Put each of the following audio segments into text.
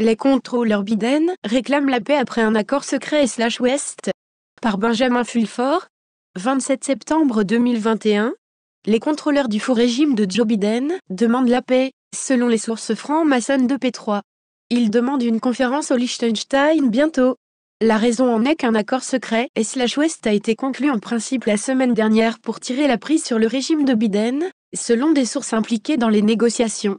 Les contrôleurs Biden réclament la paix après un accord secret /Ouest. Par Benjamin Fulford. 27 septembre 2021. Les contrôleurs du faux régime de Joe Biden demandent la paix, selon les sources franc-maçonnes de P3. Ils demandent une conférence au Liechtenstein bientôt. La raison en est qu'un accord secret /Ouest a été conclu en principe la semaine dernière pour tirer la prise sur le régime de Biden, selon des sources impliquées dans les négociations.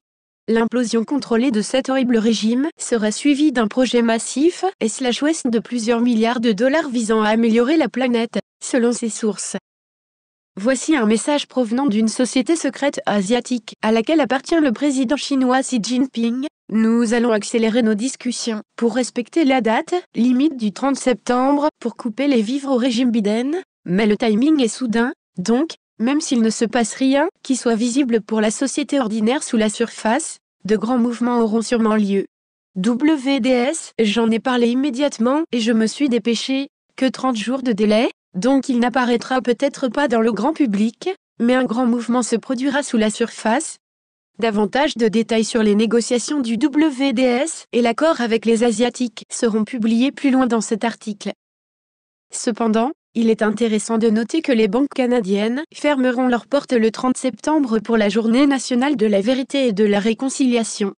L'implosion contrôlée de cet horrible régime serait suivie d'un projet massif /Ouest de plusieurs milliards de dollars visant à améliorer la planète, selon ces sources. Voici un message provenant d'une société secrète asiatique à laquelle appartient le président chinois Xi Jinping. Nous allons accélérer nos discussions pour respecter la date limite du 30 septembre pour couper les vivres au régime Biden, mais le timing est soudain, donc, même s'il ne se passe rien qui soit visible pour la société ordinaire sous la surface, de grands mouvements auront sûrement lieu. WDS, j'en ai parlé immédiatement et je me suis dépêché, que 30 jours de délai, donc il n'apparaîtra peut-être pas dans le grand public, mais un grand mouvement se produira sous la surface. Davantage de détails sur les négociations du WDS et l'accord avec les Asiatiques seront publiés plus loin dans cet article. Cependant, il est intéressant de noter que les banques canadiennes fermeront leurs portes le 30 septembre pour la Journée nationale de la vérité et de la réconciliation.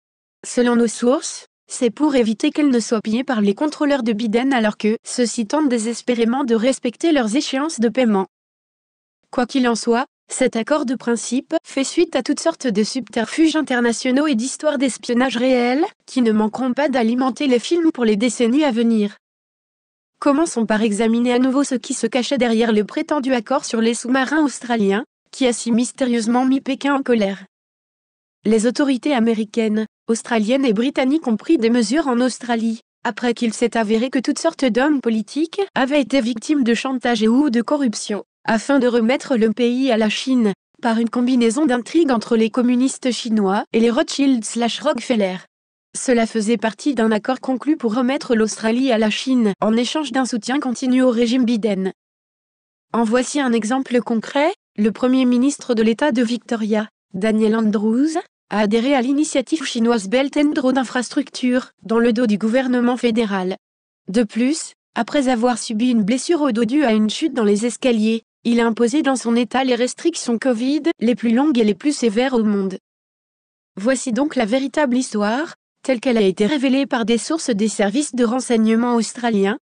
Selon nos sources, c'est pour éviter qu'elles ne soient pillées par les contrôleurs de Biden alors que ceux-ci tentent désespérément de respecter leurs échéances de paiement. Quoi qu'il en soit, cet accord de principe fait suite à toutes sortes de subterfuges internationaux et d'histoires d'espionnage réels qui ne manqueront pas d'alimenter les films pour les décennies à venir. Commençons par examiner à nouveau ce qui se cachait derrière le prétendu accord sur les sous-marins australiens, qui a si mystérieusement mis Pékin en colère. Les autorités américaines, australiennes et britanniques ont pris des mesures en Australie, après qu'il s'est avéré que toutes sortes d'hommes politiques avaient été victimes de chantage ou de corruption, afin de remettre le pays à la Chine, par une combinaison d'intrigues entre les communistes chinois et les Rothschild/Rockefeller. Cela faisait partie d'un accord conclu pour remettre l'Australie à la Chine en échange d'un soutien continu au régime Biden. En voici un exemple concret, le Premier ministre de l'État de Victoria, Daniel Andrews, a adhéré à l'initiative chinoise Belt and Road Infrastructure, dans le dos du gouvernement fédéral. De plus, après avoir subi une blessure au dos due à une chute dans les escaliers, il a imposé dans son État les restrictions Covid les plus longues et les plus sévères au monde. Voici donc la véritable histoire, telle qu'elle a été révélée par des sources des services de renseignement australiens.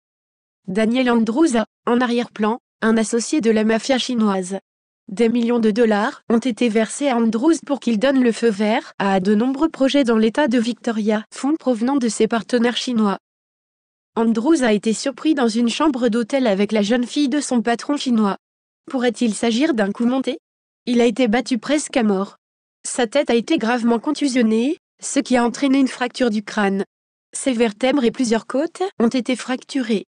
Daniel Andrews a, en arrière-plan, un associé de la mafia chinoise. Des millions de dollars ont été versés à Andrews pour qu'il donne le feu vert à de nombreux projets dans l'État de Victoria, fonds provenant de ses partenaires chinois. Andrews a été surpris dans une chambre d'hôtel avec la jeune fille de son patron chinois. Pourrait-il s'agir d'un coup monté? Il a été battu presque à mort. Sa tête a été gravement contusionnée, ce qui a entraîné une fracture du crâne. Ses vertèbres et plusieurs côtes ont été fracturées.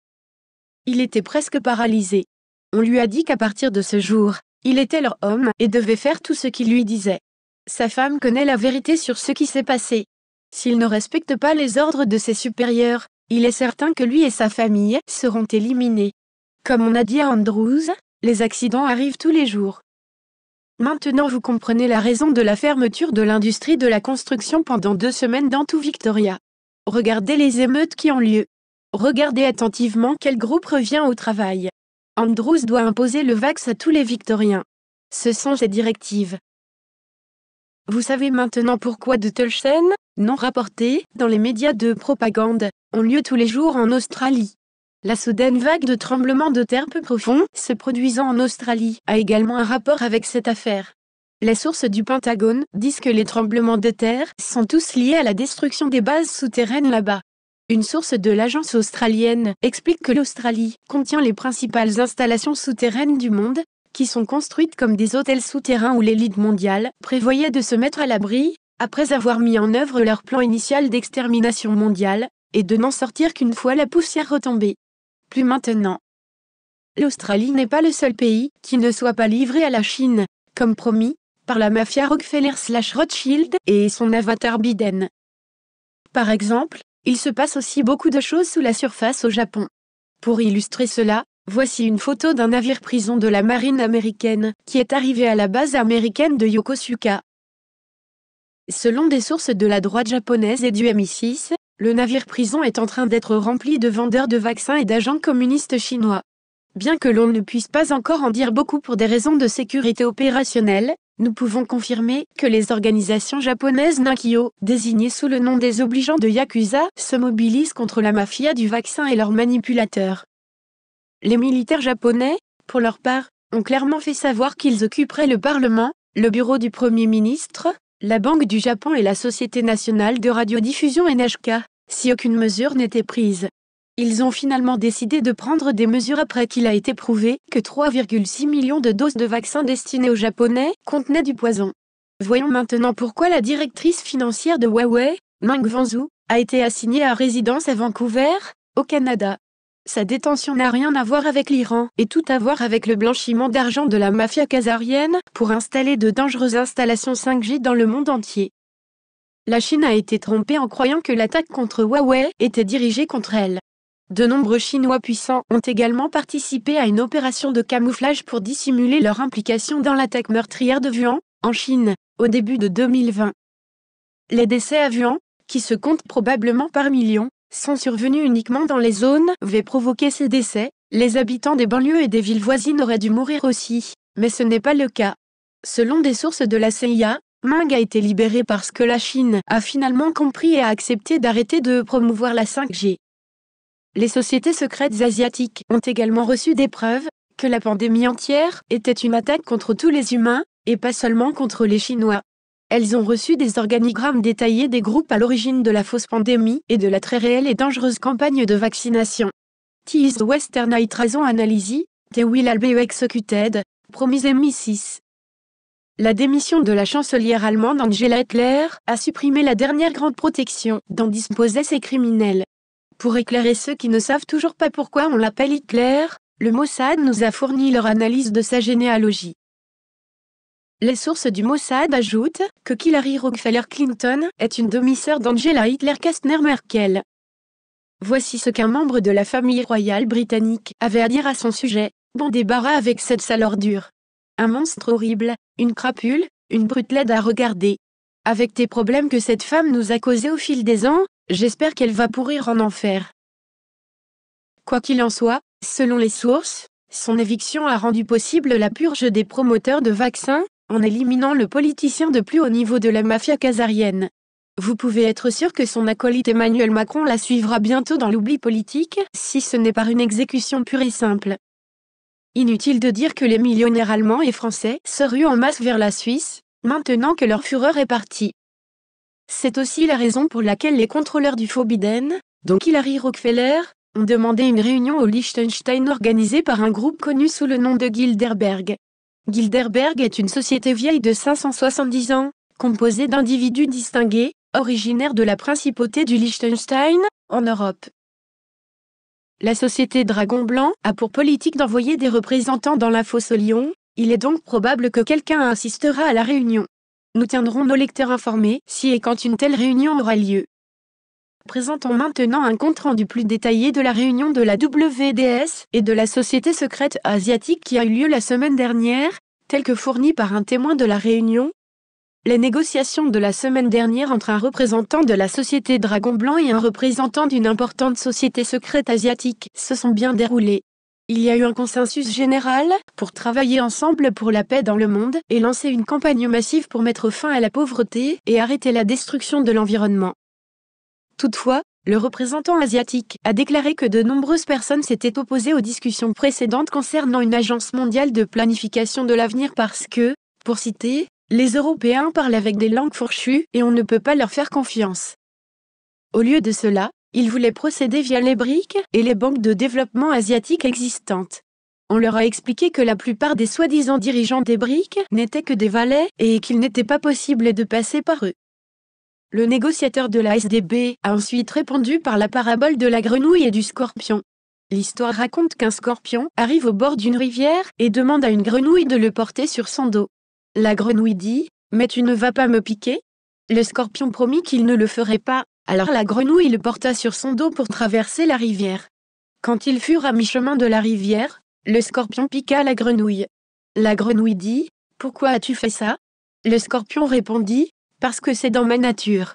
Il était presque paralysé. On lui a dit qu'à partir de ce jour, il était leur homme et devait faire tout ce qu'il lui disait. Sa femme connaît la vérité sur ce qui s'est passé. S'il ne respecte pas les ordres de ses supérieurs, il est certain que lui et sa famille seront éliminés. Comme on a dit à Andrews, les accidents arrivent tous les jours. Maintenant vous comprenez la raison de la fermeture de l'industrie de la construction pendant 2 semaines dans tout Victoria. Regardez les émeutes qui ont lieu. Regardez attentivement quel groupe revient au travail. Andrews doit imposer le vax à tous les Victoriens. Ce sont ses directives. Vous savez maintenant pourquoi de telles scènes, non rapportées, dans les médias de propagande, ont lieu tous les jours en Australie. La soudaine vague de tremblements de terre peu profonds se produisant en Australie a également un rapport avec cette affaire. Les sources du Pentagone disent que les tremblements de terre sont tous liés à la destruction des bases souterraines là-bas. Une source de l'agence australienne explique que l'Australie contient les principales installations souterraines du monde, qui sont construites comme des hôtels souterrains où l'élite mondiale prévoyait de se mettre à l'abri, après avoir mis en œuvre leur plan initial d'extermination mondiale, et de n'en sortir qu'une fois la poussière retombée. Plus maintenant. L'Australie n'est pas le seul pays qui ne soit pas livré à la Chine, comme promis, par la mafia Rockefeller/Rothschild et son avatar Biden. Par exemple, il se passe aussi beaucoup de choses sous la surface au Japon. Pour illustrer cela, voici une photo d'un navire-prison de la marine américaine qui est arrivé à la base américaine de Yokosuka. Selon des sources de la droite japonaise et du MI6, Le navire-prison est en train d'être rempli de vendeurs de vaccins et d'agents communistes chinois. Bien que l'on ne puisse pas encore en dire beaucoup pour des raisons de sécurité opérationnelle, nous pouvons confirmer que les organisations japonaises Nankyo, désignées sous le nom des obligeants de Yakuza, se mobilisent contre la mafia du vaccin et leurs manipulateurs. Les militaires japonais, pour leur part, ont clairement fait savoir qu'ils occuperaient le Parlement, le bureau du Premier ministre, la Banque du Japon et la Société nationale de radiodiffusion NHK, si aucune mesure n'était prise. Ils ont finalement décidé de prendre des mesures après qu'il a été prouvé que 3,6 millions de doses de vaccins destinés aux Japonais contenaient du poison. Voyons maintenant pourquoi la directrice financière de Huawei, Meng Wanzhou, a été assignée à résidence à Vancouver, au Canada. Sa détention n'a rien à voir avec l'Iran et tout à voir avec le blanchiment d'argent de la mafia khazarienne pour installer de dangereuses installations 5G dans le monde entier. La Chine a été trompée en croyant que l'attaque contre Huawei était dirigée contre elle. De nombreux Chinois puissants ont également participé à une opération de camouflage pour dissimuler leur implication dans l'attaque meurtrière de Wuhan, en Chine, au début de 2020. Les décès à Wuhan, qui se comptent probablement par millions, sont survenus uniquement dans les zones où avaient provoqué ces décès. Les habitants des banlieues et des villes voisines auraient dû mourir aussi, mais ce n'est pas le cas. Selon des sources de la CIA, Meng a été libéré parce que la Chine a finalement compris et a accepté d'arrêter de promouvoir la 5G. Les sociétés secrètes asiatiques ont également reçu des preuves que la pandémie entière était une attaque contre tous les humains, et pas seulement contre les Chinois. Elles ont reçu des organigrammes détaillés des groupes à l'origine de la fausse pandémie et de la très réelle et dangereuse campagne de vaccination. The Western Night Analysis, The Will Be Executed, Promise M6. La démission de la chancelière allemande Angela Merkel a supprimé la dernière grande protection dont disposaient ces criminels. Pour éclairer ceux qui ne savent toujours pas pourquoi on l'appelle Hitler, le Mossad nous a fourni leur analyse de sa généalogie. Les sources du Mossad ajoutent que Hillary Rockefeller Clinton est une demi-sœur d'Angela Hitler Kastner Merkel. Voici ce qu'un membre de la famille royale britannique avait à dire à son sujet. Bon débarras avec cette sale ordure. Un monstre horrible, une crapule, une brute laide à regarder. Avec tes problèmes que cette femme nous a causés au fil des ans, j'espère qu'elle va pourrir en enfer. Quoi qu'il en soit, selon les sources, son éviction a rendu possible la purge des promoteurs de vaccins, en éliminant le politicien de plus haut niveau de la mafia khazarienne. Vous pouvez être sûr que son acolyte Emmanuel Macron la suivra bientôt dans l'oubli politique, si ce n'est par une exécution pure et simple. Inutile de dire que les millionnaires allemands et français se ruent en masse vers la Suisse, maintenant que leur fureur est partie. C'est aussi la raison pour laquelle les contrôleurs du Forbidden, dont Hillary Rockefeller, ont demandé une réunion au Liechtenstein organisée par un groupe connu sous le nom de Bilderberg. Bilderberg est une société vieille de 570 ans, composée d'individus distingués, originaires de la principauté du Liechtenstein, en Europe. La société Dragon Blanc a pour politique d'envoyer des représentants dans la fosse aux lions, il est donc probable que quelqu'un assistera à la réunion. Nous tiendrons nos lecteurs informés si et quand une telle réunion aura lieu. Présentons maintenant un compte-rendu plus détaillé de la réunion de la WDS et de la société secrète asiatique qui a eu lieu la semaine dernière, tel que fourni par un témoin de la réunion. Les négociations de la semaine dernière entre un représentant de la société Dragon Blanc et un représentant d'une importante société secrète asiatique se sont bien déroulées. Il y a eu un consensus général pour travailler ensemble pour la paix dans le monde et lancer une campagne massive pour mettre fin à la pauvreté et arrêter la destruction de l'environnement. Toutefois, le représentant asiatique a déclaré que de nombreuses personnes s'étaient opposées aux discussions précédentes concernant une agence mondiale de planification de l'avenir parce que, pour citer, les Européens parlent avec des langues fourchues et on ne peut pas leur faire confiance. Au lieu de cela, ils voulaient procéder via les BRICS et les banques de développement asiatiques existantes. On leur a expliqué que la plupart des soi-disant dirigeants des BRICS n'étaient que des valets et qu'il n'était pas possible de passer par eux. Le négociateur de la SDB a ensuite répondu par la parabole de la grenouille et du scorpion. L'histoire raconte qu'un scorpion arrive au bord d'une rivière et demande à une grenouille de le porter sur son dos. La grenouille dit « Mais tu ne vas pas me piquer ?» Le scorpion promit qu'il ne le ferait pas, alors la grenouille le porta sur son dos pour traverser la rivière. Quand ils furent à mi-chemin de la rivière, le scorpion piqua la grenouille. La grenouille dit « Pourquoi as-tu fait ça ?» Le scorpion répondit « Parce que c'est dans ma nature. »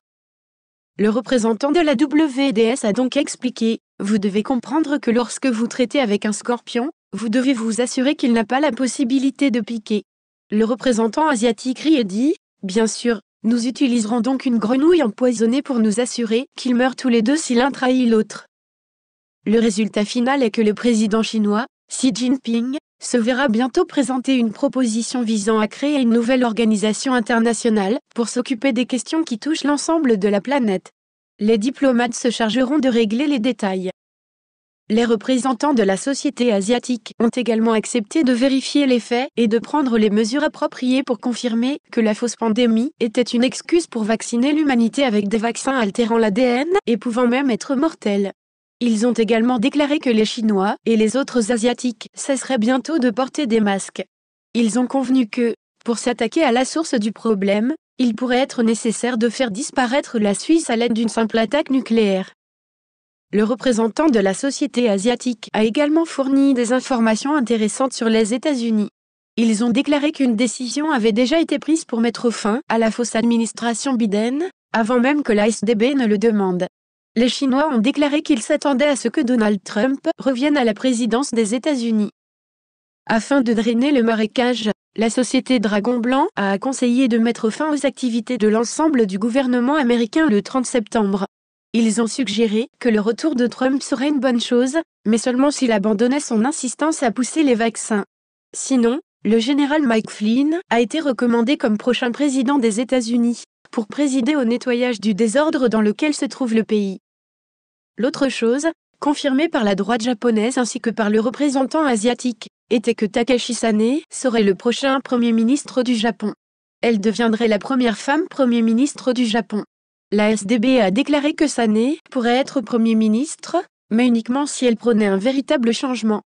Le représentant de la WDS a donc expliqué, vous devez comprendre que lorsque vous traitez avec un scorpion, vous devez vous assurer qu'il n'a pas la possibilité de piquer. Le représentant asiatique rit et dit, bien sûr, nous utiliserons donc une grenouille empoisonnée pour nous assurer qu'ils meurent tous les deux si l'un trahit l'autre. Le résultat final est que le président chinois, Xi Jinping, se verra bientôt présenter une proposition visant à créer une nouvelle organisation internationale pour s'occuper des questions qui touchent l'ensemble de la planète. Les diplomates se chargeront de régler les détails. Les représentants de la société asiatique ont également accepté de vérifier les faits et de prendre les mesures appropriées pour confirmer que la fausse pandémie était une excuse pour vacciner l'humanité avec des vaccins altérant l'ADN et pouvant même être mortels. Ils ont également déclaré que les Chinois et les autres Asiatiques cesseraient bientôt de porter des masques. Ils ont convenu que, pour s'attaquer à la source du problème, il pourrait être nécessaire de faire disparaître la Suisse à l'aide d'une simple attaque nucléaire. Le représentant de la société asiatique a également fourni des informations intéressantes sur les États-Unis. Ils ont déclaré qu'une décision avait déjà été prise pour mettre fin à la fausse administration Biden, avant même que l'ASDB ne le demande. Les Chinois ont déclaré qu'ils s'attendaient à ce que Donald Trump revienne à la présidence des États-Unis. Afin de drainer le marécage, la société Dragon Blanc a conseillé de mettre fin aux activités de l'ensemble du gouvernement américain le 30 septembre. Ils ont suggéré que le retour de Trump serait une bonne chose, mais seulement s'il abandonnait son insistance à pousser les vaccins. Sinon, le général Mike Flynn a été recommandé comme prochain président des États-Unis, pour présider au nettoyage du désordre dans lequel se trouve le pays. L'autre chose, confirmée par la droite japonaise ainsi que par le représentant asiatique, était que Takashi Sane serait le prochain Premier ministre du Japon. Elle deviendrait la première femme Premier ministre du Japon. La SDB a déclaré que Sane pourrait être Premier ministre, mais uniquement si elle prônait un véritable changement.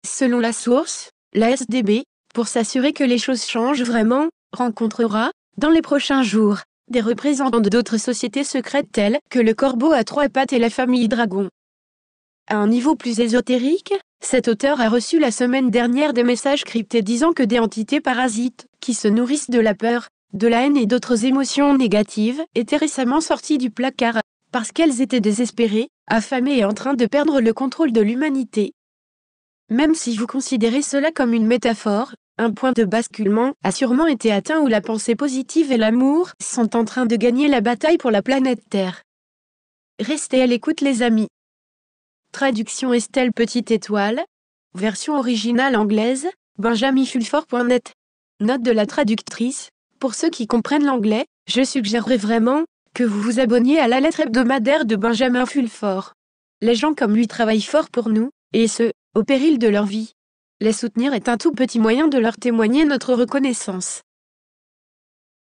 Selon la source, la SDB, pour s'assurer que les choses changent vraiment, rencontrera, dans les prochains jours, des représentants d'autres sociétés secrètes telles que le corbeau à trois pattes et la famille Dragon. À un niveau plus ésotérique, cet auteur a reçu la semaine dernière des messages cryptés disant que des entités parasites, qui se nourrissent de la peur, de la haine et d'autres émotions négatives, étaient récemment sorties du placard, parce qu'elles étaient désespérées, affamées et en train de perdre le contrôle de l'humanité. Même si vous considérez cela comme une métaphore, un point de basculement a sûrement été atteint où la pensée positive et l'amour sont en train de gagner la bataille pour la planète Terre. Restez à l'écoute les amis. Traduction Estelle Petite Étoile. Version originale anglaise, benjaminfulfort.net. Note de la traductrice. Pour ceux qui comprennent l'anglais, je suggérerais vraiment que vous vous abonniez à la lettre hebdomadaire de Benjamin Fulfort. Les gens comme lui travaillent fort pour nous, et ce, au péril de leur vie. Les soutenir est un tout petit moyen de leur témoigner notre reconnaissance.